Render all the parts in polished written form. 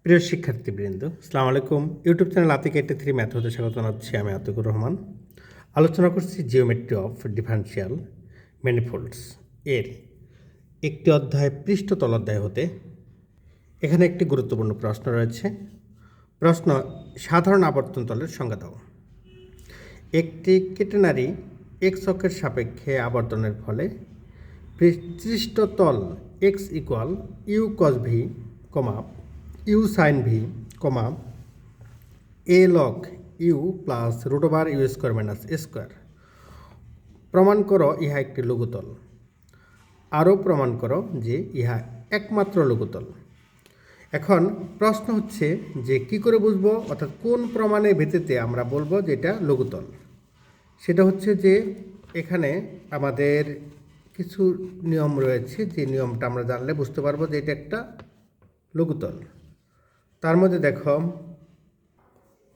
প্রিয় শিক্ষার্থীবৃন্দ, আসসালামু আলাইকুম। ইউটিউব চ্যানেল আতিক 83 ম্যাথ হতে স্বাগত জানাচ্ছি। আমি আতিকুর রহমান। আলোচনা করছি জিওমেট্রি অফ ডিফারেনশিয়াল ম্যানিফোল্ডস এর একটি অধ্যায় পৃষ্ঠতল অধ্যায় হতে। এখানে একটি গুরুত্বপূর্ণ প্রশ্ন রয়েছে। প্রশ্ন: সাধারণ আবর্তন তলের সংজ্ঞা দাও। একটি কেটেনারি এক্স অক্ষের সাপেক্ষে আবর্তনের ফলে পৃষ্ঠতল x equal u cos V, u sine V, a log you plus root over you square minus A square. প্রমাণ করো ইহা একটি লঘুতল। আরও প্রমাণ করো যে ইহা একমাত্র লঘুতল। এখন প্রশ্ন হচ্ছে যে কি করে বুঝবো, অর্থাৎ কোন প্রমাণের ভিত্তিতে আমরা বলবো যে এটা লঘুতল। সেটা হচ্ছে যে এখানে আমাদের কিছু নিয়ম রয়েছে, যে নিয়মটা আমরা জানলে বুঝতে পারবো যে এটা একটা লঘুতল। তার মধ্যে দেখো,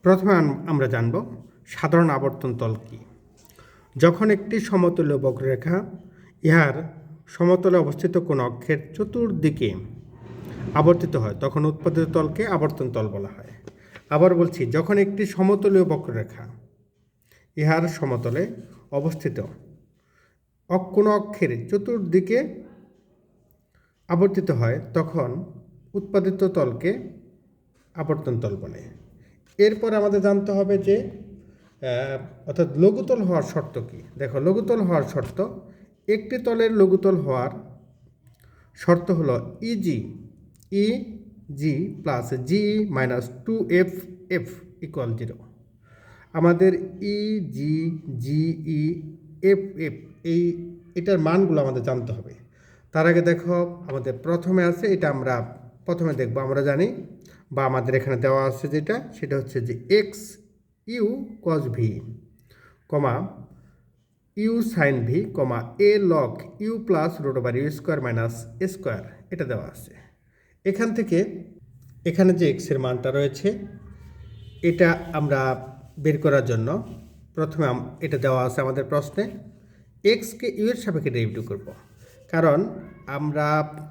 প্রথমে আমরা জানব সাধারণ আবর্তন তল কি। যখন একটি সমতলীয় বক্ররেখা ইহার সমতলে অবস্থিত কোন অক্ষের চতুর্দিকে আবর্তিত হয় তখন উৎপাদিত তলকে আবর্তন তল বলা হয়। আবার বলছি, যখন একটি সমতলীয় বক্ররেখা ইহার সমতলে অবস্থিত কোনো অক্ষের চতুর্দিকে আবর্তিত হয় তখন উৎপাদিত তলকে আবর্তন তল বলে। এরপর আমাদের জানতে হবে যে অর্থাৎ লঘুতল হওয়ার শর্ত কী। দেখো, লঘুতল হওয়ার শর্ত, একটি তলের লঘুতল হওয়ার শর্ত হলো ই G plus g minus 2f f equal 0। আমাদের ই এফ এফ এটার মানগুলো আমাদের জানতে হবে। তার আগে দেখো, আমাদের প্রথমে আছে, এটা আমরা প্রথমে দেখব। আমরা জানি বা আমাদের এখানে দেওয়া আছে যেটা, সেটা হচ্ছে যে x u cos V, u sine V, a log you plus root over you square minus A square, এটা দেওয়া আছে। এখান থেকে এখানে যে এক্সের মানটা রয়েছে এটা আমরা বের করার জন্য প্রথমে এটা দেওয়া আছে আমাদের প্রশ্নে, এক্সকে ইউ এর সাপেক্ষে ডেরিভেটিভ করব। কারণ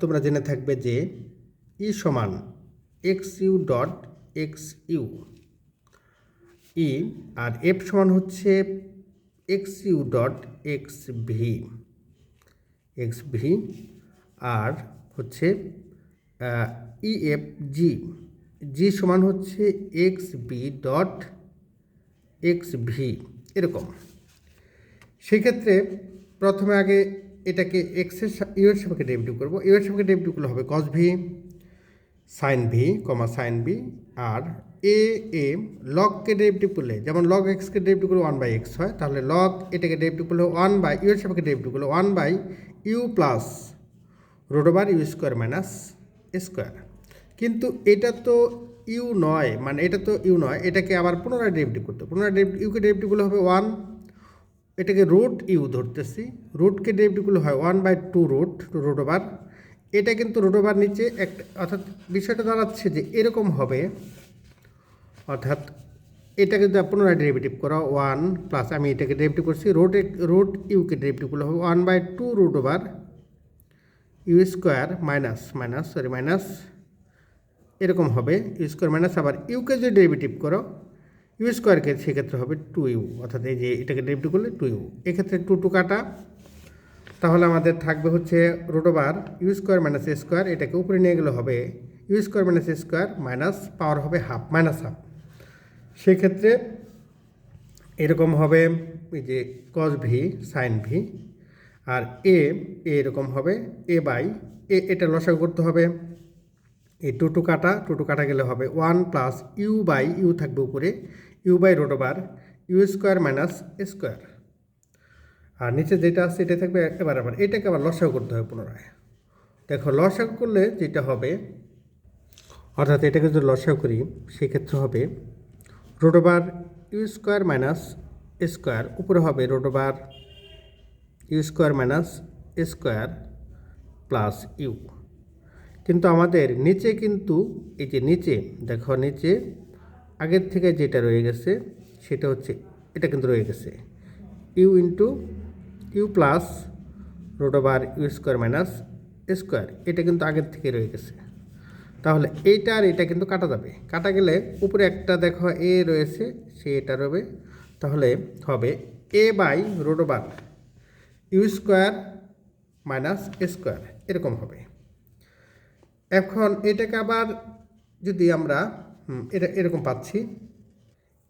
তোমরা জেনে থাকবে যে ই সমান X U dot x U E, আর এফ সমান হচ্ছে X U dot x V, আর হচ্ছে ই এফ জি সমান হচ্ছে x B dot x V, এরকম। সেক্ষেত্রে প্রথমে আগে এটাকে এক্সের ইউ এর সাপেক্ষে ডেরিভেটিভ করবো। ইউ এর সাপেক্ষে ডেরিভেটিভ করলে হবে cos V sine V, sine B, আর এ লগকে ডেরিভেটিভ করলে, যেমন লগ এক্সকে ডেরিভেটিভ করলে 1/x হয়, তাহলে লগ এটাকে ডেরিভেটিভ করলে 1 ইউ এর সাপেক্ষে ডেরিভেটিভ করলে 1 u plus root over you square minus square. কিন্তু এটা তো ইউ নয়, মানে এটা তো ইউ নয়, এটাকে আবার পুনরায় ডেরিভেটিভ করতে হবে। পুনরায় ইউকে ডেরিভেটিভ করলে হবে 1, এটাকে রুট ইউ ধরতেছি, রুটকে ডেরিভেটিভ করলে হয় 1/2 রুট ওভার, এটা কিন্তু রুট ওভার নিচে একটা, অর্থাৎ বিষয়টা দাঁড়াচ্ছে যে এরকম হবে। অর্থাৎ এটাকে যদি পুনরায় ডেরিভেটিভ করো 1 প্লাস, আমি এটাকে ডেরিভেটিভ করছি, রুট ইউকে ডেরিভেটিভ করলে হবে 1/2 root over you square minus এরকম হবে ইউ স্কোয়ার মাইনাস, আবার ইউকে যদি ডেরিভেটিভ করো ইউ স্কোয়ারকে, সেক্ষেত্রে হবে 2u, অর্থাৎ এই যে এটাকে ডেরিভেটিভ করলে 2u, এক্ষেত্রে 2 কাটা, তাহলে আমাদের থাকবে হচ্ছে root over you square minus A square, এটাকে উপরে নিয়ে গেলে হবে ইউ স্কোয়ার মাইনাস এ স্কোয়ার মাইনাস পাওয়ার হবে হাফ। সেক্ষেত্রে এরকম হবে এই যে কস ভি সাইন ভি, আর এরকম হবে এটা লসাগু করতে হবে, এই টু কাটা গেলে হবে 1 প্লাস ইউ থাকবে উপরে, U by root over you square minus square, আর নিচে যেটা আছে এটা থাকবে। আবার এটাকে আবার লসাগু করতে হবে পুনরায়। দেখো, লসাগু করলে যেটা হবে, অর্থাৎ এটাকে যদি লসাগু করি সেক্ষেত্রে হবে root over you square minus square, উপরে হবে root over you square minus square plus u. কিন্তু আমাদের নিচে কিন্তু এই যে নিচে দেখো, নিচে আগের থেকে যেটা রয়ে গেছে সেটা হচ্ছে এটা কিন্তু রয়ে গেছে u plus root over you square minus square, এটা কিন্তু আগের থেকে রয়ে গেছে। তাহলে এইটা আর এটা কিন্তু কাটা যাবে, কাটা গেলে উপরে একটা দেখো এ রয়েছে, সে এটা রবে, তাহলে হবে A by root over you square minus A square, এরকম হবে। এখন এটাকে আবার যদি আমরা এটা এরকম পাচ্ছি,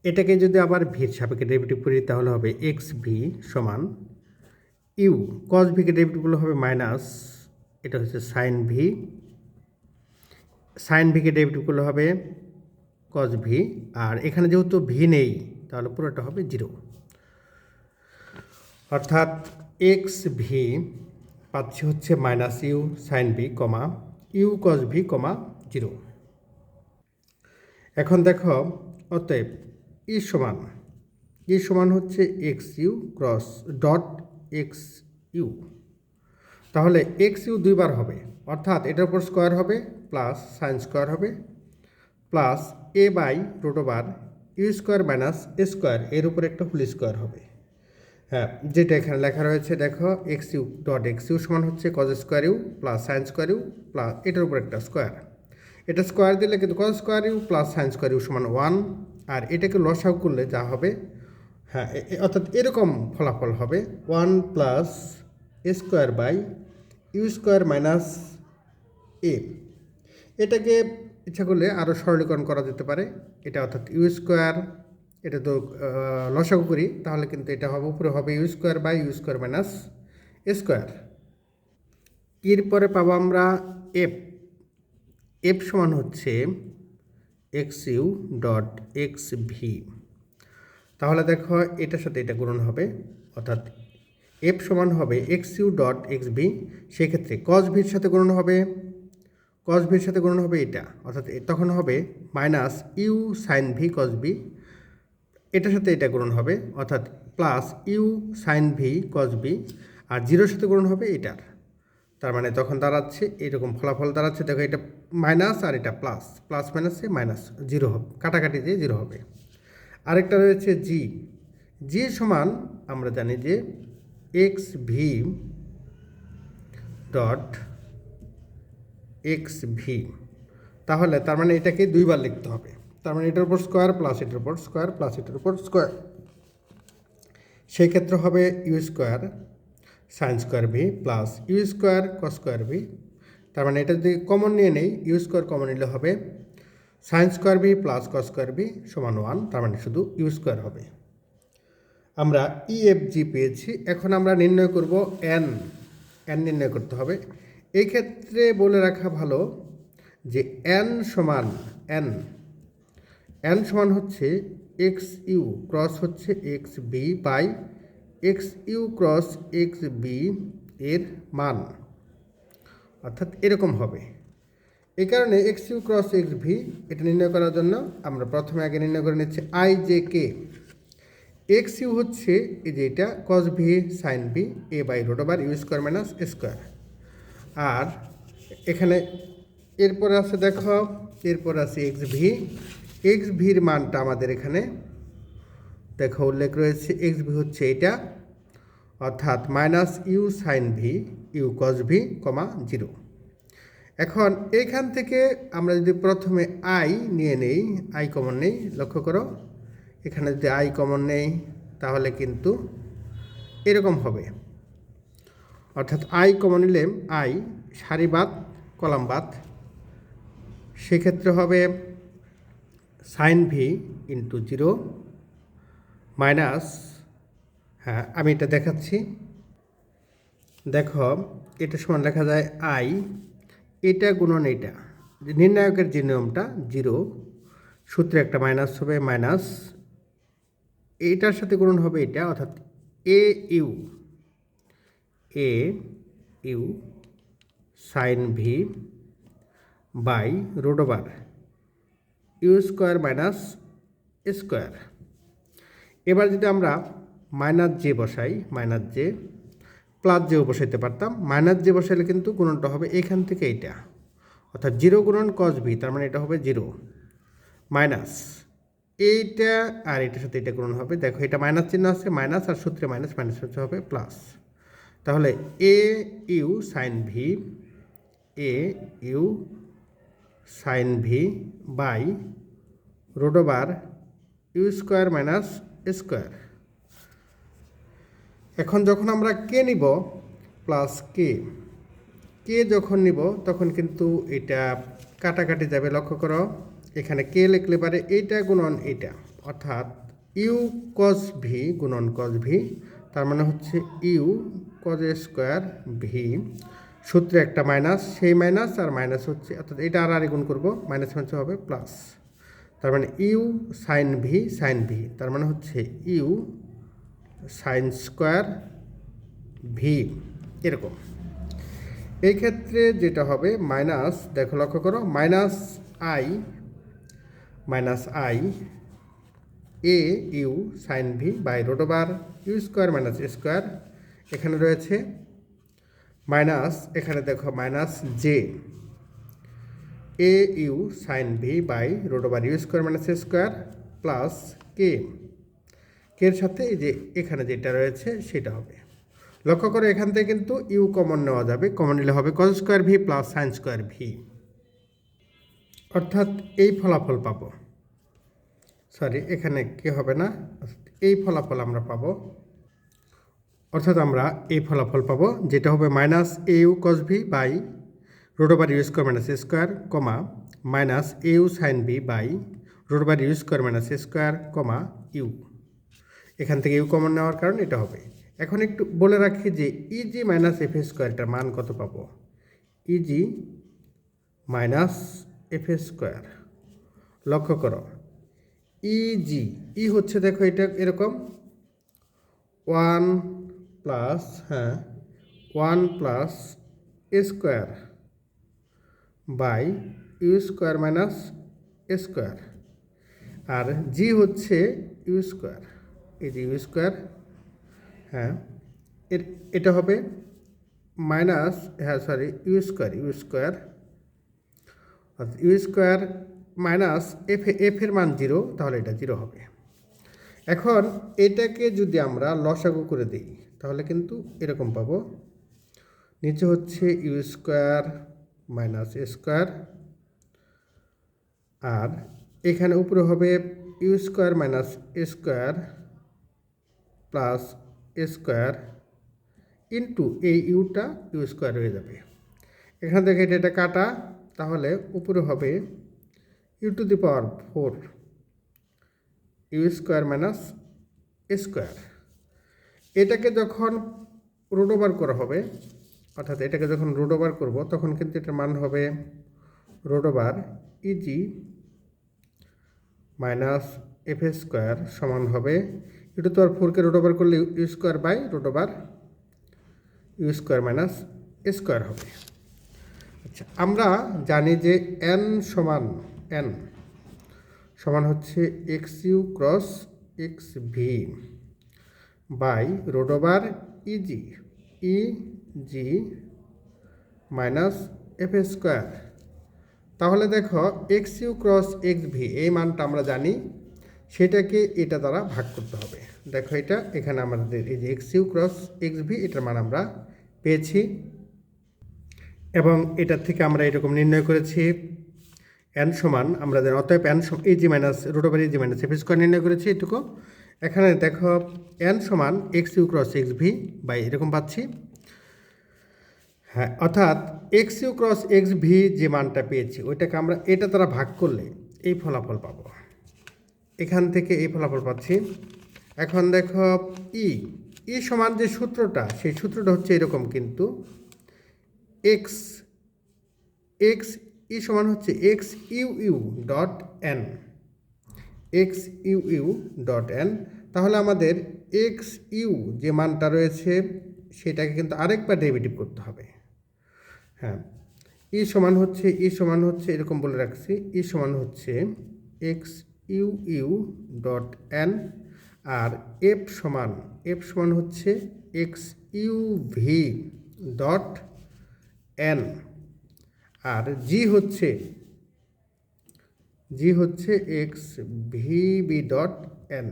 এটাকে যদি আবার ভির সাপেক্ষে ডেরিভেটিভ করি তাহলে হবে এক্স ভি সমান ইউ, কস ভিকে ডেরিভেটিভগুলো হবে মাইনাস, এটা হচ্ছে সাইন ভি, সাইন ভিকে ডেরিভেটিভগুলো হবে কস ভি, আর এখানে যেহেতু ভি নেই তাহলে পুরোটা হবে জিরো, অর্থাৎ এক্স ভি পাচ্ছি হচ্ছে minus you sine v comma u cos v comma zero. এখন দেখো অতএব ই সমান হচ্ছে X U cross dot x u, তাহলে এক্স ইউ দুইবার হবে, অর্থাৎ এটার উপর স্কোয়ার হবে প্লাস সাইন স্কোয়ার হবে plus a by root over you square minus A square, এর উপর একটা হোল স্কোয়ার হবে। হ্যাঁ, যেটা এখানে লেখা রয়েছে দেখো X U dot x u সমান হচ্ছে cos square u plus sine square u plus এটার উপর একটা স্কোয়ার, এটা স্কোয়ার দিলে কিন্তু cos square u plus sine square u সমান 1, আর এটাকে লসাগু করলে যা হবে, হ্যাঁ অর্থাৎ এরকম ফলাফল হবে 1 plus A square by you square minus A. এটাকে ইচ্ছা করলে আরও সরলীকরণ করা যেতে পারে, এটা অর্থাৎ ইউ স্কোয়ার, এটা তো লসাগু করি তাহলে কিন্তু এটা হবে উপরে হবে u square by you square minus A square. এরপরে পাবো আমরা এফ, এফ সমান হচ্ছে X U dot x v, তাহলে দেখো এটার সাথে এটা গুণন হবে, অর্থাৎ এফ সমান হবে X U dot x V, সেক্ষেত্রে কস ভির সাথে গুণন হবে, কস ভির সাথে গুণন হবে এটা, অর্থাৎ তখন হবে minus you sine V cos V, এটার সাথে এটা গুণন হবে অর্থাৎ plus U sine V cos V, আর জিরোর সাথে গুণন হবে এটার, তার মানে তখন দাঁড়াচ্ছে এরকম ফলাফল দাঁড়াচ্ছে, দেখো এটা মাইনাস আর এটা প্লাস, প্লাস মাইনাসে মাইনাস জিরো হবে, কাটাকাটি দিয়ে জিরো হবে। আরেকটা রয়েছে জি, জি সমান আমরা জানি যে x V dot x v, তাহলে তার মানে এটাকে দুইবার লিখতে হবে, তার মানে এটার উপর স্কোয়ার প্লাস এটার উপর স্কোয়ার প্লাস এটার উপর স্কোয়ার, সেই ক্ষেত্রে হবে u square sine square v plus u square cos square v, তার মানে এটা যদি কমন নিয়ে নেই ইউ স্কোয়ার কমন নিলে হবে sign square v plus cos square V সমান 1, তার মানে শুধু ইউ স্কোয়ার হবে। আমরা ইএফজি পেয়েছি, এখন আমরা নির্ণয় করব এন, এন নির্ণয় করতে হবে। এই ক্ষেত্রে বলে রাখা ভালো যে এন সমান এন সমান হচ্ছে এক্স ইউ ক্রস হচ্ছে x b by x you cross x b এর মান, অর্থাৎ এরকম হবে। এই কারণে x you cross x v এটা নির্ণয় করার জন্য আমরা প্রথমে আগে নির্ণয় করে নিচ্ছি I J K. X U হচ্ছে এই যে এটা cos V sine V A by root over you square minus square, আর এখানে এরপর আছে দেখো এরপর আছে এক্স ভির মানটা আমাদের এখানে দেখো উল্লেখ রয়েছে, এক্স ভি হচ্ছে এটা, অর্থাৎ minus you sine v you cos v comma zero. এখন এইখান থেকে আমরা যদি প্রথমে আই নিয়ে নেই, আই কমন নেই, লক্ষ্য করো এখানে যদি আই কমন নেই তাহলে কিন্তু এরকম হবে, অর্থাৎ আই কমন নিলে আই সারি বাদ কলাম বাদ, সেক্ষেত্রে হবে sine v into zero minus, হ্যাঁ আমি এটা দেখাচ্ছি, দেখো এটা সমান লেখা যায় আই, এটা গুণন এটা, নির্ণায়কের যে নিয়মটা জিরো, সূত্রে একটা মাইনাস হবে, মাইনাস এইটার সাথে গুণন হবে এটা, অর্থাৎ a u sine v by root over you square minus square. এবার যদি আমরা মাইনাস জে বসাই, মাইনাস জে প্লাস জেও বসাইতে পারতাম, মাইনাস জে বসাইলে কিন্তু গুণনটা হবে এখান থেকে এইটা, অর্থাৎ জিরো গুণন কস ভি, তার মানে এটা হবে জিরো মাইনাস এইটা আর এটার সাথে এটা গুণন হবে, দেখো এটা মাইনাস চিহ্ন আছে, মাইনাস আর সূত্রে মাইনাস মাইনাস হচ্ছে হবে প্লাস, তাহলে a u sine V a u sine v by root over you square minus square. এখন যখন আমরা কে নিব প্লাস কে যখন নিব তখন কিন্তু এটা কাটাকাটি যাবে। লক্ষ্য করো, এখানে কে লিখলে পারে এইটা গুণন এইটা, অর্থাৎ ইউ কজ ভি গুণন কজ ভি, তার মানে হচ্ছে ইউ কজ স্কোয়ার ভি, সূত্রে একটা মাইনাস, সেই মাইনাস আর মাইনাস হচ্ছে, অর্থাৎ এটা আর গুণ করবো, মাইনাস মাইনাস হবে প্লাস, তার মানে ইউ সাইন ভি, তার মানে হচ্ছে ইউ সাইন স্কোয়ার ভি, এরকম। এই ক্ষেত্রে যেটা হবে মাইনাস, দেখো লক্ষ্য করো, minus i a u sine v by root over you square minus square, এখানে রয়েছে মাইনাস, এখানে দেখো minus j a u sine v by root over you square minus square plus কের সাথে এই যে এখানে যেটা রয়েছে সেটা হবে। লক্ষ্য করে এখান থেকে কিন্তু ইউ কমন নেওয়া যাবে, কমন নিলে হবে cos square v plus sine square V, অর্থাৎ এই ফলাফল পাবো। সরি, এখানে কি হবে না, এই ফলাফল আমরা পাবো, অর্থাৎ আমরা এই ফলাফল পাবো যেটা হবে minus a u cos v by root over you square minus square comma minus a u sine v by root over you square minus square comma u, এখান থেকে ইউ কমন নেওয়ার কারণে এটা হবে। এখন একটু বলে রাখি যে ইজি মাইনাস এফ স্কোয়ারটার মান কত পাবো, ইজি মাইনাস এফ স্কোয়ার। লক্ষ্য করো, ইজি হচ্ছে, দেখো এটা এরকম 1 plus 1 plus square by you square minus square, আর জি হচ্ছে ইউ স্কোয়ার, এই যে ইউ স্কোয়ার, এটা হবে মাইনাস, ইউ স্কোয়ার মাইনাস এফের মান 0, তাহলে এটা 0 হবে। এখন এটাকে যদি আমরা লসাগু করে দিই তাহলে কিন্তু এরকম পাবো, নিচে হচ্ছে ইউ স্কোয়ার মাইনাস স্কোয়ার, আর এখানে উপরে হবে u square minus square plus square into এই ইউটা ইউ স্কোয়ার হয়ে যাবে। এখান থেকে এটা কাটা, তাহলে উপরে হবে you to the power 4 u square minus square. এটাকে যখন রুট ওভার করা হবে, অর্থাৎ এটাকে যখন রুট ওভার করবো তখন কিন্তু এটার মান হবে root over easy minus F square সমান হবে ইউ টু দি পাওয়ার 4কে রুট ওভার করলে U square by root over you square minus square হবে। আচ্ছা, আমরা জানি যে এন সমান হচ্ছে X U cross x V by root over easy minus F square. তাহলে দেখো X U cross x V এই মানটা আমরা জানি, সেটাকে এটা দ্বারা ভাগ করতে হবে। দেখো এটা এখানে আমাদের এই যে x you cross x v এটার মান আমরা পেয়েছি, এবং এটার থেকে আমরা এরকম নির্ণয় করেছি এন সমান, আমরা জানি অতএব n EG minus root over easy minus F square নির্ণয় করেছি এটুকু। এখানে দেখো এন সমান X U cross x V by এরকম পাচ্ছি, অর্থাৎ x you cross x v যে মানটা পেয়েছি ওইটাকে আমরা এটা দ্বারা ভাগ করলে এই ফলাফল পাবো, এখান থেকে এই ফলাফল পাচ্ছি। এখন দেখো ই সমান যে সূত্রটা, সেই সূত্রটা হচ্ছে এরকম, কিন্তু এক্স ই সমান হচ্ছে এক্স ইউ ডট এন, তাহলে আমাদের এক্স ইউ যে মানটা রয়েছে সেটাকে কিন্তু আরেকবার ডেরিভেটিভ করতে হবে। ই সমান হচ্ছে এরকম বলে রাখছি, ই সমান হচ্ছে এক্স ইউ ডট এন, আর এফ সমান হচ্ছে X U V dot N, আর জি হচ্ছে X V B dot N,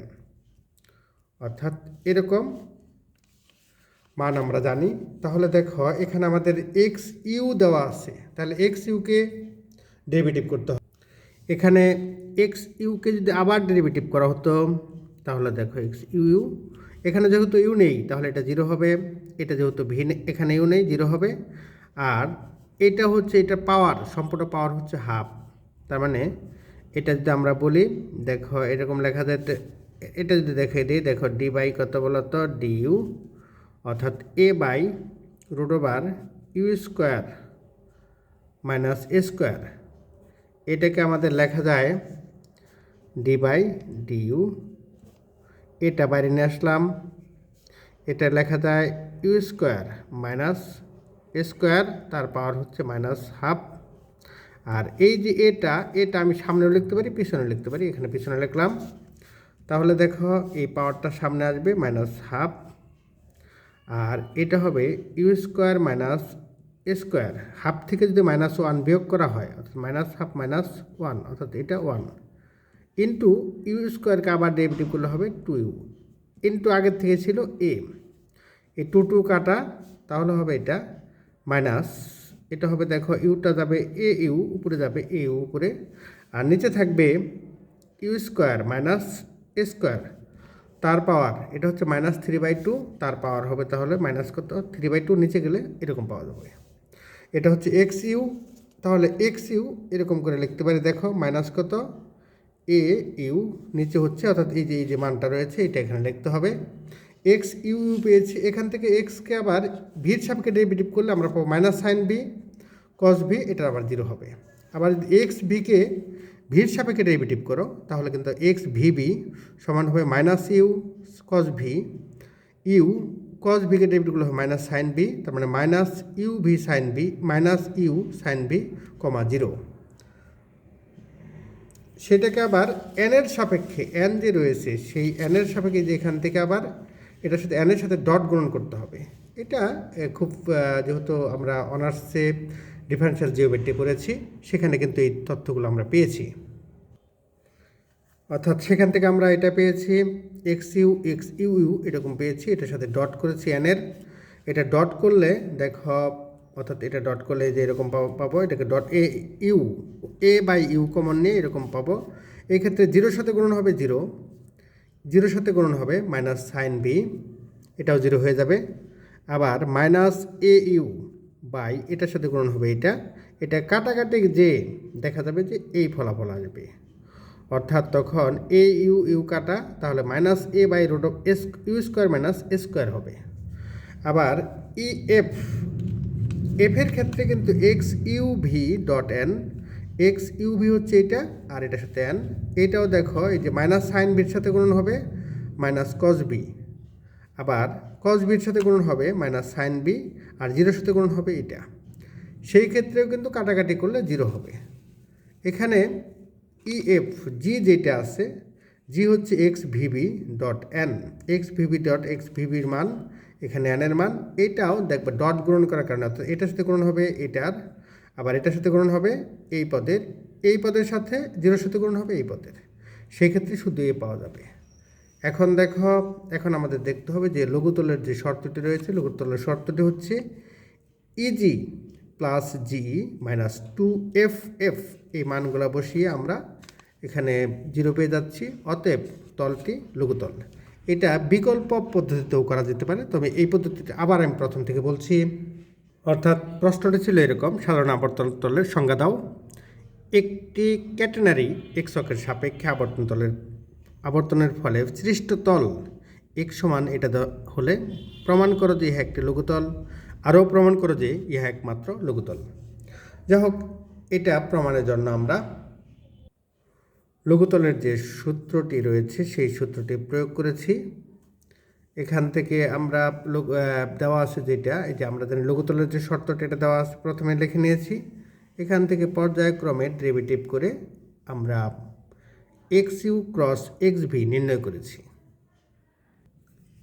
অর্থাৎ এরকম মান আমরা জানি। তাহলে দেখো এখানে আমাদের এক্স ইউ দেওয়া আছে, তাহলে এক্স ইউকে ডেরিভেটিভ করতে হবে। এখানে এক্স ইউকে যদি আবার ডেরিভেটিভ করা হতো তাহলে দেখো এক্স ইউ, এখানে যেহেতু ইউ নেই তাহলে এটা 0 হবে, এটা যেহেতু ভি এখানে ইউ নেই 0 হবে, আর এটা হচ্ছে এটা পাওয়ার, সম্পূর্ণ পাওয়ার হচ্ছে হাফ। তার মানে এটা যদি আমরা বলি, দেখো এরকম লেখা যায়, এটা যদি দেখে দিই, দেখো ডি বাই কত বলতো ডি ইউ, অর্থাৎ A by root over you square minus A square. এটাকে আমাদের লেখা যায় ডি বাই ডি ইউ, এটা বাইরে নিয়ে আসলাম, এটা লেখা যায় ইউ স্কোয়ার মাইনাস এ স্কোয়ার, তার পাওয়ার হচ্ছে মাইনাস হাফ। আর এই যে এটা আমি সামনেও লিখতে পারি পিছনেও লিখতে পারি, এখানে পিছনে লিখলাম। তাহলে দেখো এই পাওয়ারটা সামনে আসবে মাইনাস হাফ, আর এটা হবে ইউ স্কোয়ার মাইনাস এ স্কোয়ার। হাফ থেকে যদি -1 বিয়োগ করা হয় অর্থাৎ মাইনাস হাফ মাইনাস 1, অর্থাৎ এটা 1 ইন্টু ইউ স্কোয়ারকে আবার ডেরিভেটিভ করলে হবে 2u ইন্টু আগের থেকে ছিল এ, এই 2 কাটা, তাহলে হবে এটা মাইনাস, এটা হবে দেখো ইউটা যাবে এ ইউ উপরে যাবে এ ইউ উপরে, আর নিচে থাকবে ইউ স্কোয়ার মাইনাস এ স্কোয়ার, তার পাওয়ার এটা হচ্ছে -3/2, তার পাওয়ার হবে তাহলে মাইনাস কত 3/2, নিচে গেলে এরকম পাওয়া যাবে। এটা হচ্ছে এক্স ইউ, তাহলে এক্স ইউ এরকম করে লিখতে পারি, দেখো মাইনাস কত এ ইউ নিচে হচ্ছে, অর্থাৎ এই যে মানটা রয়েছে এটা এখানে লিখতে হবে। এক্স ইউ ইউ পেয়েছি, এখান থেকে এক্সকে আবার ভির সাপেক্ষে ডেরিভেটিভ করলে আমরা পাবো মাইনাস সাইন বি কস ভি, এটা আবার 0 হবে। আবার যদি এক্স ভিকে ভির সাপেক্ষে ডেরিভেটিভ করো তাহলে কিন্তু এক্স ভি বি সমান হবে minus U cos V, you cos ভিকে ডেরিভেটিভ করলে হবে মাইনাস সাইন বি, তার মানে minus U V sine B minus you sine B comma 0। সেটাকে আবার এনের সাপেক্ষে, এন যে রয়েছে সেই এনের সাপেক্ষে যে এখান থেকে আবার এটার সাথে এনের সাথে ডট গ্রহণ করতে হবে। এটা খুব যেহেতু আমরা অনার্সে ডিফারেনশিয়াল জিওমেট্রি পড়েছি সেখানে কিন্তু এই তথ্যগুলো আমরা পেয়েছি, অর্থাৎ সেখান থেকে আমরা এটা পেয়েছি এক্স ইউ ইউ এরকম পেয়েছি, এটার সাথে ডট করেছি এনের, এটা ডট করলে দেখো, অর্থাৎ এটা ডট করলে যে এরকম পাবো, এটাকে dot a by u common নিয়ে এরকম পাবো। এই ক্ষেত্রে 0-র সাথে গুণন হবে 0, 0-র সাথে গুণন হবে মাইনাস সাইন বি, এটাও 0 হয়ে যাবে। আবার মাইনাস এ ইউ বাই এটার সাথে গুণন হবে এটা কাটাকাটি যে দেখা যাবে যে এই ফলাফল আসবে, অর্থাৎ তখন এ ইউ কাটা, তাহলে minus a by root of s u square minus A square হবে। আবার ই এফের ক্ষেত্রে কিন্তু x U V dot N, x you v হচ্ছে এটা আর এটার সাথে এন, এটাও দেখো এই যে মাইনাস সাইন বির সাথে গুণন হবে মাইনাস কস বি, আবার কস বির সাথে গুণন হবে মাইনাস সাইন বি, আর 0-র সাথে গুণন হবে এটা। সেই ক্ষেত্রেও কিন্তু কাটাকাটি করলে 0 হবে। এখানে ইএফ জি যেটা আছে, জি হচ্ছে X V B dot N, X V B dot X ভিবির মান, এখানে এনের মান, এটাও দেখবে ডট গ্রহণ করার কারণে, অর্থাৎ এটার সাথে গ্রহণ হবে এটার, আবার এটার সাথে গ্রহণ হবে এই পদের সাথে 0-র সাথে গ্রহণ হবে এই পদের, সেই ক্ষেত্রে শুধু এ পাওয়া যাবে। এখন দেখো, এখন আমাদের দেখতে হবে যে লঘুতলের যে শর্তটি রয়েছে, লঘুতলের শর্তটি হচ্ছে ইজি প্লাস জি মাইনাস 2এফ, এই মানগুলো বসিয়ে আমরা এখানে 0 পেয়ে যাচ্ছি, অতএব তলটি লঘুতল। এটা বিকল্প পদ্ধতিতেও করা যেতে পারে, তবে এই পদ্ধতিটা আবার আমি প্রথম থেকে বলছি। অর্থাৎ প্রশ্নটি ছিল এরকম, সাধারণ আবর্তন তলের সংজ্ঞা দাও। একটি ক্যাটেনারি এক্স অক্ষের সাপেক্ষে আবর্তনের ফলে সৃষ্ট তল এক সমান এটা হলে প্রমাণ করো যে ইহা একটি লঘুতল, আরও প্রমাণ করো যে ইহা একমাত্র লঘুতল। যাই হোক, এটা প্রমাণের জন্য আমরা লঘুতলের যে সূত্রটি রয়েছে সেই সূত্রটি প্রয়োগ করেছি। এখান থেকে আমরা দেওয়া আছে যেটা, এই যে আমরা জানি লঘুতলের যে শর্তটা এটা দেওয়া আছে, প্রথমে লিখে নিয়েছি। এখান থেকে পর্যায়ক্রমে ডেরিভেটিভ করে আমরা x you cross x v নির্ণয় করেছি।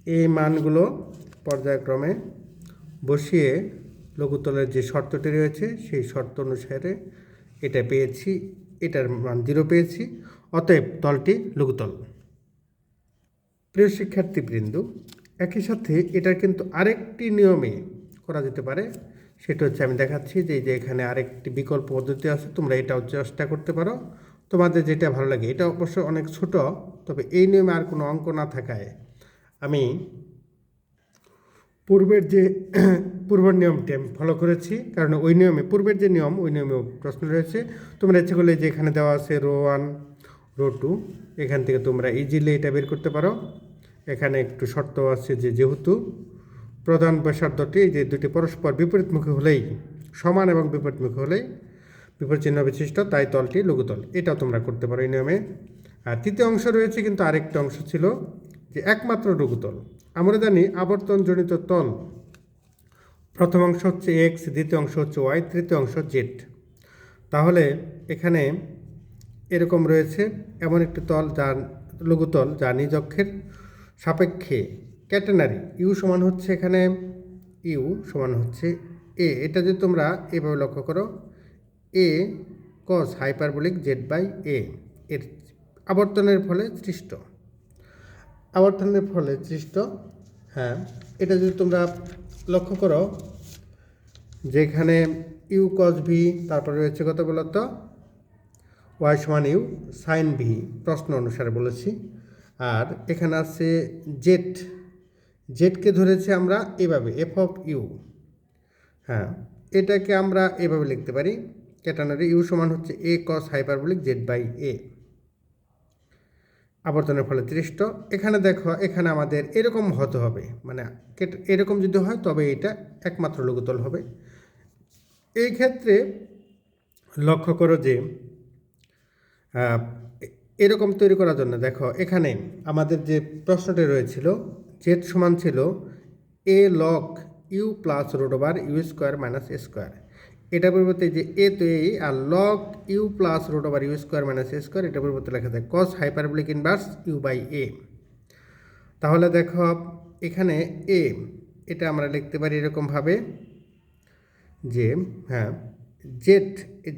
এই মানগুলো পর্যায়ক্রমে বসিয়ে লঘুতলের যে শর্তটি রয়েছে সেই শর্ত অনুসারে এটা পেয়েছি, এটার মান 0 পেয়েছি, অতএব তলটি লঘুতল। প্রিয় শিক্ষার্থীবৃন্দ, একই সাথে এটা কিন্তু আরেকটি নিয়মে করা যেতে পারে, সেটা হচ্ছে আমি দেখাচ্ছি যে এখানে আরেকটি বিকল্প পদ্ধতি আছে, তোমরা এটাও চেষ্টা করতে পারো, তোমাদের যেটা ভালো লাগে। এটা অবশ্য অনেক ছোট, তবে এই নিয়মে আর কোনো অঙ্ক না থাকায় আমি পূর্বের যে পূর্বের নিয়মটি আমি ফলো করেছি, কারণ ওই নিয়মে পূর্বের যে নিয়ম ওই নিয়মেও প্রশ্ন রয়েছে। তোমরা ইচ্ছে করলে যে এখানে দেওয়া আছে ρ1 ρ2, এখান থেকে তোমরা ইজিলি এটা বের করতে পারো। এখানে একটু শর্ত আছে যে যেহেতু প্রধান ব্যাসার্ধটি যে দুটি পরস্পর বিপরীতমুখী হলেই সমান এবং বিপরীতমুখী হলেই বিপরীত চিহ্ন বিশিষ্ট, তাই তলটি লঘুতল। এটাও তোমরা করতে পারো এই নিয়মে। আর তৃতীয় অংশ রয়েছে, কিন্তু আরেকটা অংশ ছিল যে একমাত্র লঘুতল। আমরা জানি আবর্তনজনিত তল প্রথম অংশ হচ্ছে এক্স, দ্বিতীয় অংশ হচ্ছে ওয়াই, তৃতীয় অংশ জেড। তাহলে এখানে এরকম রয়েছে এমন একটি তল যার লঘুতল যা নিজ অক্ষের সাপেক্ষে ক্যাটেনারি। ইউ সমান হচ্ছে এখানে ইউ সমান হচ্ছে এ। এটা যদি তোমরা এভাবে লক্ষ্য করো, এ কস হাইপারবোলিক জেড বাই এ এর আবর্তনের ফলে সৃষ্ট, আবর্তনের ফলে সৃষ্ট। হ্যাঁ, এটা যদি তোমরা লক্ষ্য করো যেখানে ইউ কস ভি, তারপরে রয়েছে কত বলতো ওয়াই সমান ইউ সাইন ভি, প্রশ্ন অনুসারে বলেছি। আর এখানে আছে জেড, জেডকে ধরেছি আমরা এভাবে এফ অফ ইউ। হ্যাঁ, এটাকে আমরা এভাবে লিখতে পারি, ক্যাটানারি ইউ সমান হচ্ছে এ কস হাইপারবোলিক জেড বাই এ, আবর্তনের ফলে সৃষ্ট। এখানে দেখো, এখানে আমাদের এরকম হতে হবে, মানে এরকম যদি হয় তবে এটা একমাত্র লঘুতল হবে। এই ক্ষেত্রে লক্ষ্য করো যে এরকম তৈরি করার জন্য দেখো এখানে আমাদের যে প্রশ্নটি রয়েছিল, জেড সমান ছিল A log you plus root over you square minus A square. এটা পরিবর্তে যে এ তো এই, আর log you plus root over you square minus A square, এটা পরিবর্তে লেখা যায় cos hyperbolic inverse U by A. তাহলে দেখো এখানে এ, এটা আমরা লিখতে পারি এরকমভাবে যে হ্যাঁ জেড,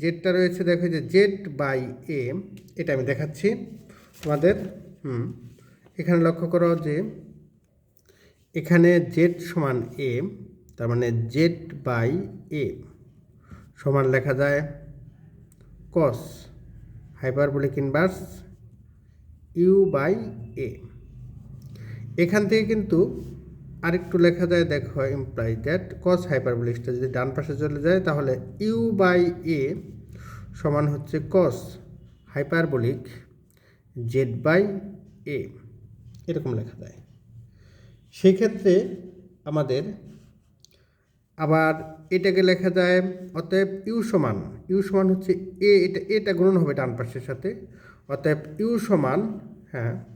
জেডটা রয়েছে দেখো যে জেড বাই এ, এটা আমি দেখাচ্ছি তোমাদের। এখানে লক্ষ্য করো যে এখানে জেড সমান এ, তার মানে জেড বাই এ সমান লেখা যায় cos hyperbolic inverse U by A. এখান থেকে কিন্তু আরেকটু লেখা যায় দেখো, ইমপ্লাই দ্যাট কস হাইপারবোলিকটা যদি ডান পাশে চলে যায় তাহলে ইউ বাই এ সমান হচ্ছে কস হাইপারবোলিক জেড বাই এ, এরকম লেখা যায়। সেক্ষেত্রে আমাদের আবার এটাকে লেখা যায়, অতএব ইউ সমান হচ্ছে এ, এটা গুণন হবে ডান পাশের সাথে, অতএব ইউ সমান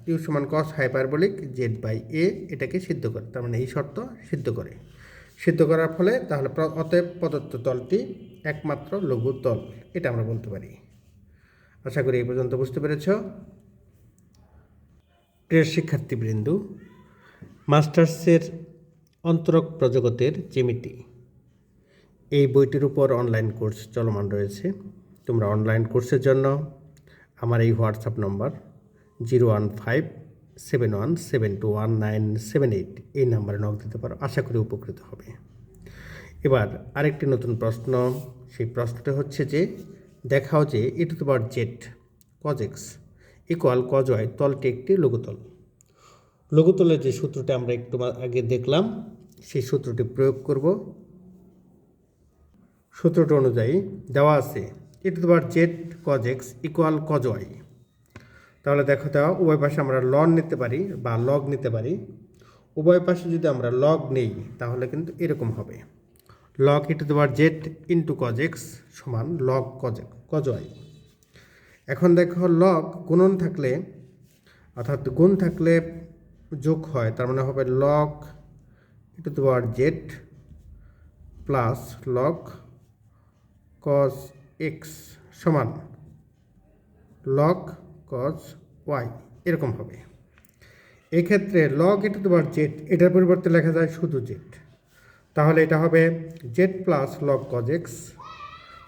ইউ সমান কস হাইপারবোলিক জেড বাই এ, এটাকে সিদ্ধ করে, তার মানে এই শর্ত সিদ্ধ করে, সিদ্ধ করার ফলে তাহলে অতএব প্রদত্ত তলটি একমাত্র লঘু তল, এটা আমরা বলতে পারি। আশা করি এই পর্যন্ত বুঝতে পেরেছ। প্রিয় শিক্ষার্থীবৃন্দ, মাস্টার্সের অন্তরক প্রজগতের জ্যামিতি এই বইটির উপর অনলাইন কোর্স চলমান রয়েছে। তোমরা অনলাইন কোর্সের জন্য আমার এই হোয়াটসঅ্যাপ নম্বর 01571721978 এই নাম্বারে নক দিতে পারো, আশা করি উপকৃত হবে। এবার আরেকটি নতুন প্রশ্ন, সেই প্রশ্নটা হচ্ছে যে দেখাও যে e to the power z cos x equal cos y তলটি একটি লঘুতল। লঘুতলের যে সূত্রটি আমরা একটু আগে দেখলাম, সেই সূত্রটি প্রয়োগ করব। সূত্রটি অনুযায়ী দেওয়া আছে e to the power z cos x equal cos y. তাহলে দেখো দেওয়া, উভয় পাশে আমরা লন নিতে পারি বা লগ নিতে পারি। উভয় পাশে যদি আমরা লগ নেই তাহলে কিন্তু এরকম হবে, log e to the power Z into cos x সমান লগ কজ ওয়াই। এখন দেখো লগ গুণন থাকলে, অর্থাৎ গুণ থাকলে যোগ হয়, তার মানে হবে log e to the power z plus log cos x সমান লগ কজ ওয়াই, এরকম হবে। এক্ষেত্রে log e to the power z, এটার পরিবর্তে লেখা যায় শুধু জেড, তাহলে এটা হবে z plus log cos x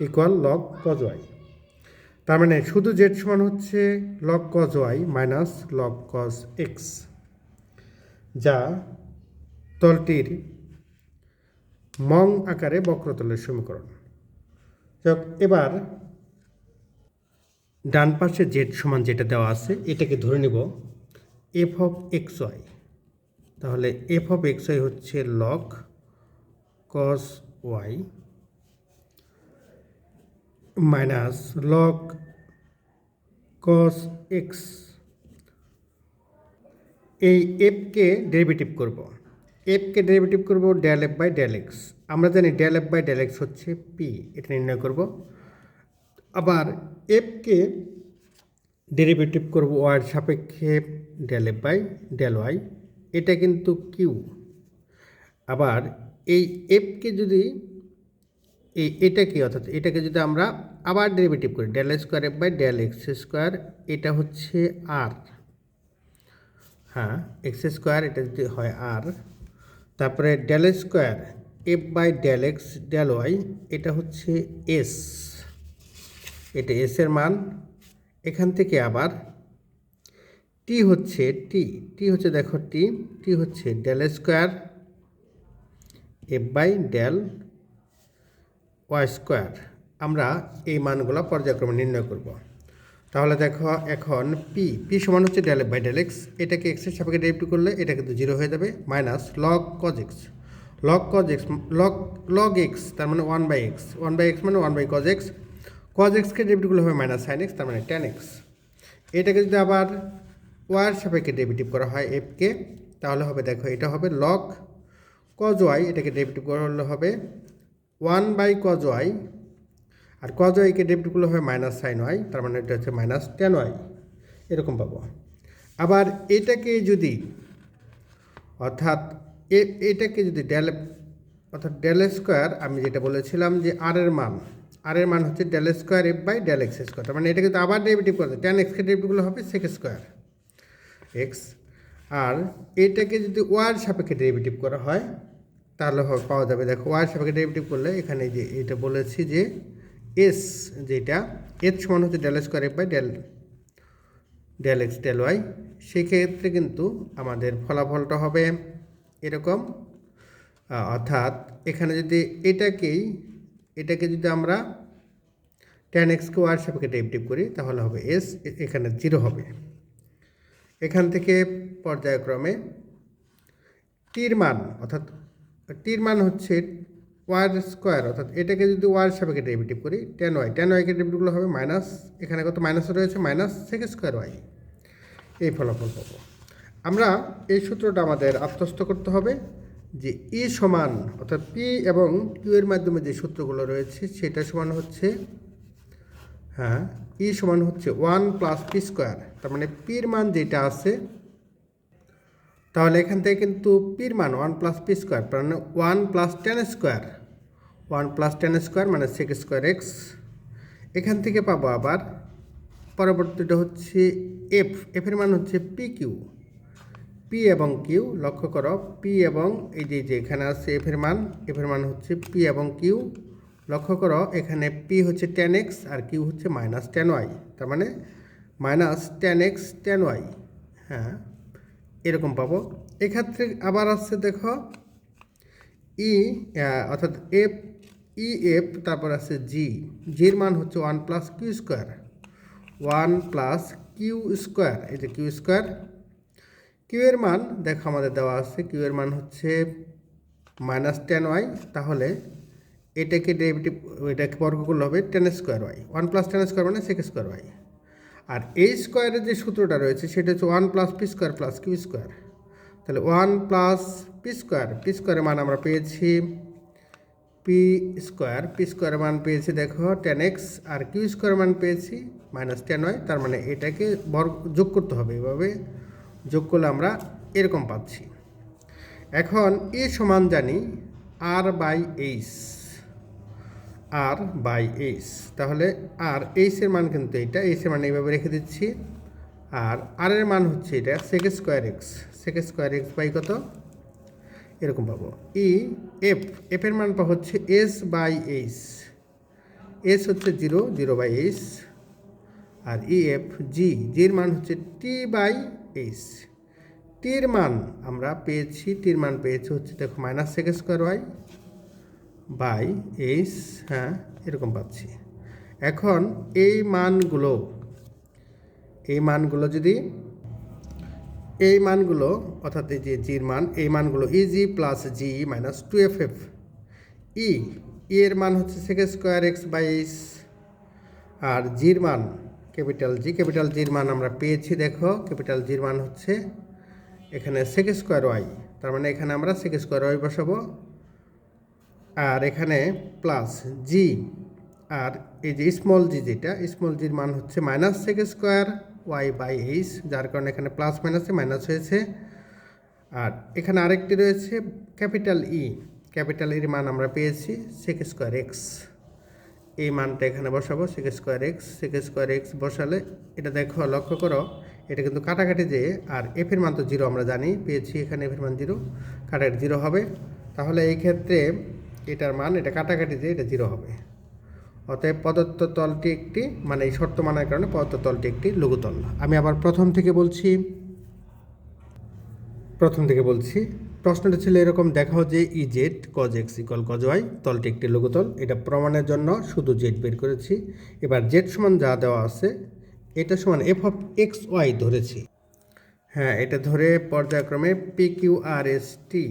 equal log cos y. তার মানে শুধু জেড সমান হচ্ছে log cos y minus log cos x, যা তলটির মং আকারে বক্রতলের সমীকরণ। যাক, এবার ডান পাশে জেড সমান যেটা দেওয়া আছে এটাকে ধরে নেব এফ অফ এক্স ওয়াই। তাহলে এফ অফ এক্স ওয়াই হচ্ছে log cos y minus log cos x. এই এফকে ডেরিভেটিভ করব, এফকে ডেরিভেটিভ করব del f by del x. আমরা জানি del f by del x হচ্ছে পি, এটা নির্ণয় করব। আবার এফকে ডেরিভেটিভ করব ওয়াইয়ের সাপেক্ষে del f by del y, এটা কিন্তু কিউ। আবার এই এফকে যদি এটাকে অর্থাৎ এটাকে যদি আমরা আবার ডেরিভেটিভ করি del square f by del x square, এটা হচ্ছে আর, হ্যাঁ এক্স স্কোয়ার, এটা যদি হয় আর। তারপরে del square f by del x del y, এটা হচ্ছে এস, এটা এসের মান। এখান থেকে আবার টি হচ্ছে টি হচ্ছে দেখো টি হচ্ছে del square f by del y square. আমরা এই মানগুলো পর্যায়ক্রমে নির্ণয় করব। তাহলে দেখো এখন পি সমান হচ্ছে del f by del x, এটাকে এক্সের সাপেক্ষে ডেরিভেটিভ করলে এটা কিন্তু জিরো হয়ে যাবে, minus log cos x, log x তার মানে ওয়ান বাই এক্স মানে ওয়ান বাই কজ এক্সকে ডেরিভেটিভ করলে হবে মাইনাস সাইন এক্স তার মানে টেন এক্স। এটাকে যদি আবার ওয়াইয়ের সাপেক্ষে ডেরিভেটিভ করা হয় এফকে, তাহলে হবে দেখো এটা হবে লগ কজ ওয়াই, এটাকে ডেরিভেটিভ করলে হবে ওয়ান বাই কজ ওয়াই, আর কজ ওয়াইকে ডেরিভেটিভ করলে হবে মাইনাস সাইন ওয়াই, তার মানে এটা হচ্ছে মাইনাস টেন ওয়াই, এরকম পাবো। আবার এটাকে যদি অর্থাৎ এটাকে যদি ডেল স্কোয়ার, আমি যেটা বলেছিলাম যে আর এর মান হচ্ছে del square f by del x square, তার মানে এটাকে যদি আবার ডেরিভেটিভ করতে টেন এক্সকে ডেরিভেটিভ করলে হবে সেক স্কোয়ার এক্স। আর এটাকে যদি ওয়ার সাপেক্ষে ডেরিভেটিভ করা হয় তাহলে পাওয়া যাবে দেখো ওয়ার সাপেক্ষে ডেরিভেটিভ করলে এখানে যে এটা বলেছি যে এস, যেটা এস সমান হচ্ছে del square f by del x del y. সেক্ষেত্রে কিন্তু আমাদের ফলাফলটা হবে এরকম, অর্থাৎ এখানে যদি এটাকে যদি আমরা টেন এক্সকে ওয়ার সাপেক্ষে ডেরিভেটিভ করি তাহলে হবে এস, এখানে জিরো হবে। এখান থেকে পর্যায়ক্রমে টির মান হচ্ছে ওয়ার স্কোয়ার, অর্থাৎ এটাকে যদি ওয়ার সাপেক্ষে ডেরিভেটিভ করি টেন ওয়াইকে ডেরিভেটিভগুলো হবে মাইনাস, এখানে কত মাইনাস রয়েছে মাইনাস সেক স্কোয়ার ওয়াই, এই ফলাফল পাবো। আমরা এই সূত্রটা আমাদের আত্মস্থ করতে হবে যে ই সমান অর্থাৎ পি এবং কিউ এর মাধ্যমে যে সূত্রগুলো রয়েছে সেটা সমান হচ্ছে ই সমান হচ্ছে ওয়ান প্লাস পি স্কোয়ার, তার মানে পির মান যেটা আছে, তাহলে এখান থেকে কিন্তু পির মান ওয়ান প্লাস পি স্কোয়ার মানে ওয়ান প্লাস টেন স্কোয়ার মানে সেক স্কোয়ার এক্স। এখান থেকে পাবো আবার পরবর্তীটা হচ্ছে এফের মান হচ্ছে পি এবং কিউ, লক্ষ্য করো পি এবং এই যে এখানে আছে এফের মান হচ্ছে পি এবং কিউ, লক্ষ্য করো এখানে পি হচ্ছে টেন এক্স আর কিউ হচ্ছে মাইনাস টেন ওয়াই, তার মানে minus tan x tan y, হ্যাঁ এরকম পাবো। এক্ষেত্রে আবার আসছে দেখো অর্থাৎ এফ তারপর আছে জির মান হচ্ছে ওয়ান প্লাস কিউ স্কোয়ার, এই যে কিউ এর মান দেখো আমাদের দেওয়া আছে, কিউ এর মান হচ্ছে মাইনাস টেন ওয়াই, তাহলে এটাকে বর্গ করলে হবে tan square y, one plus tan square মানে সেক স্কোয়ার ওয়াই। আর এই স্কোয়ারের যে সূত্রটা রয়েছে সেটা হচ্ছে one plus p square plus q square, তাহলে ওয়ান প্লাস পি স্কোয়ারের মান আমরা পেয়েছি পি স্কোয়ারের মান পেয়েছি দেখো টেন এক্স, আর কিউ স্কোয়ারের মান পেয়েছি মাইনাস টেন ওয়াই, তার মানে এটাকে যোগ করতে হবে, এভাবে যোগ করলে আমরা এরকম পাচ্ছি। এখন এ সমান জানি আর বাই এইচ, তাহলে আর এইচের মান কিন্তু এইচের মান এইভাবে রেখে দিচ্ছি, আর এর মান হচ্ছে এটা সেক স্কোয়ার এক্স বাই কত এরকম পাবো। এফের মান পাবো হচ্ছে এস বাই এস হচ্ছে জিরো বাই এইচ, আর জির মান হচ্ছে টি বাই এইচ। টির মান পেয়েছি হচ্ছে দেখো minus sec square y by h, হ্যাঁ এরকম পাচ্ছি। এখন এই মানগুলো যদি অর্থাৎ এই যে জির মান, এই মানগুলো ইজি plus g minus 2FF e এর মান হচ্ছে sec square x by h, আর জির মান ক্যাপিটাল জির মান আমরা পেয়েছি। দেখো ক্যাপিটাল জির মান হচ্ছে এখানে সেক স্কোয়ার ওয়াই, তার মানে এখানে আমরা সেক স্কোয়ার ওয়াই বসাবো, আর এখানে প্লাস জি, আর এই যে স্মল জি, যেটা স্মল জির মান হচ্ছে minus sec square y by h, যার কারণে এখানে প্লাস মাইনাসে মাইনাস হয়েছে। আর এখানে আরেকটি রয়েছে ক্যাপিটাল ইর মান আমরা পেয়েছি সেক স্কোয়ার এক্স, এই মানটা এখানে বসাবো সেক স্কোয়ার এক্স বসালে এটা দেখো, লক্ষ্য করো এটা কিন্তু কাটাকাটি যে, আর এফের মান তো জিরো আমরা জানি, পেয়েছি এখানে এফের মান জিরো, কাটাকাটি জিরো হবে, তাহলে এই ক্ষেত্রে এটার মান এটা কাটাকাটি যে এটা জিরো হবে। অতএব প্রদত্ত তলটি একটি, মানে এই শর্ত মানার কারণে প্রদত্ত তলটি একটি লঘুতল। আমি আবার প্রথম থেকে বলছি, প্রশ্নটা ছিল এরকম, দেখাও যে e z cos x equal cos y তলটি একটি লঘুতল। এটা প্রমাণের জন্য শুধু জেড বের করেছি। এবার জেড সমান যা দেওয়া আছে এটা সমান এফ অফ এক্স ওয়াই ধরেছি, হ্যাঁ এটা ধরে পর্যায়ক্রমে P Q R S T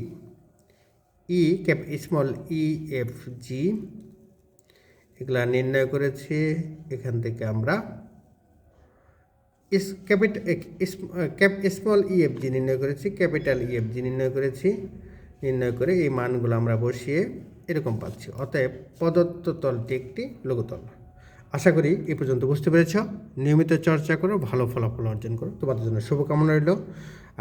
ই স্মল ই এফ জি এগুলা নির্ণয় করেছি। এখান থেকে আমরা স্মল ইএফজি নির্ণয় করেছি, ক্যাপিটাল ইএফজি নির্ণয় করেছি। নির্ণয় করে এই মানগুলো আমরা বসিয়ে এরকম পাচ্ছি। অতএব প্রদত্ত তলটি একটি লঘুতল। আশা করি এই পর্যন্ত বুঝতে পেরেছ। নিয়মিত চর্চা করো, ভালো ফলাফল অর্জন করো। তোমাদের জন্য শুভকামনা রইল।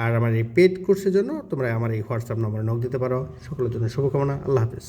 আর আমার এই পেড কোর্সের জন্য তোমরা আমার এই হোয়াটসঅ্যাপ নম্বরে নক দিতে পারো। সকলের জন্য শুভকামনা। আল্লাহ হাফেজ।